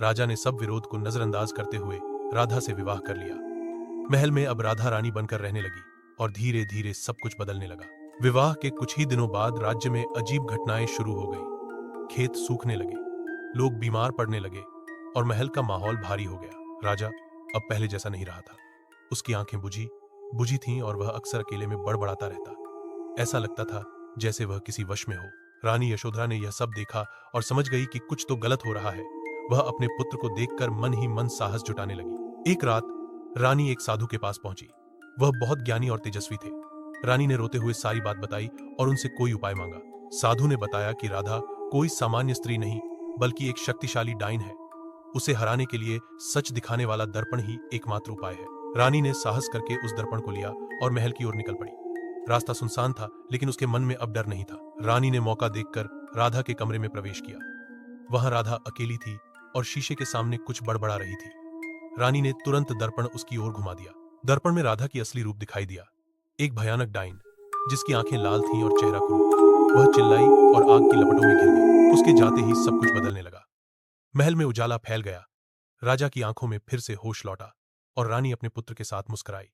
राजा ने सब विरोध को नजरअंदाज करते हुए राधा से विवाह कर लिया। महल में अब राधा रानी बनकर रहने लगी और धीरे धीरे सब कुछ बदलने लगा। विवाह के कुछ ही दिनों बाद राज्य में अजीब घटनाएं शुरू हो गई। खेत सूखने लगे, लोग बीमार पड़ने लगे और महल का माहौल भारी हो गया। राजा अब पहले जैसा नहीं रहा था। उसकी आंखें बुझी बुझी थीं और वह अक्सर अकेले में बड़बड़ाता रहता। ऐसा लगता था जैसे वह किसी वश में हो। रानी यशोधरा ने यह सब देखा और समझ गई कि कुछ तो गलत हो रहा है। वह अपने पुत्र को देखकर मन ही मन साहस जुटाने लगी। एक रात रानी एक साधु के पास पहुंची। वह बहुत ज्ञानी और तेजस्वी थे। रानी ने रोते हुए सारी बात बताई और उनसे कोई उपाय मांगा। साधु ने बताया कि राधा कोई सामान्य स्त्री नहीं बल्कि एक शक्तिशाली डाइन है। उसे हराने के लिए सच दिखाने वाला दर्पण ही एकमात्र उपाय है। रानी ने साहस करके उस दर्पण को लिया और महल की ओर निकल पड़ी। रास्ता सुनसान था लेकिन उसके मन में अब डर नहीं था। रानी ने मौका देखकर राधा के कमरे में प्रवेश किया। वहां राधा अकेली थी और शीशे के सामने कुछ बड़बड़ा रही थी। रानी ने तुरंत दर्पण उसकी ओर घुमा दिया। दर्पण में राधा की असली रूप दिखाई दिया, एक भयानक डाइन जिसकी आंखें लाल थीं और चेहरा क्रूर। वह चिल्लाई और आग की लपटों में घिर गई। उसके जाते ही सब कुछ बदलने लगा। महल में उजाला फैल गया। राजा की आंखों में फिर से होश लौटा और रानी अपने पुत्र के साथ मुस्कुराई।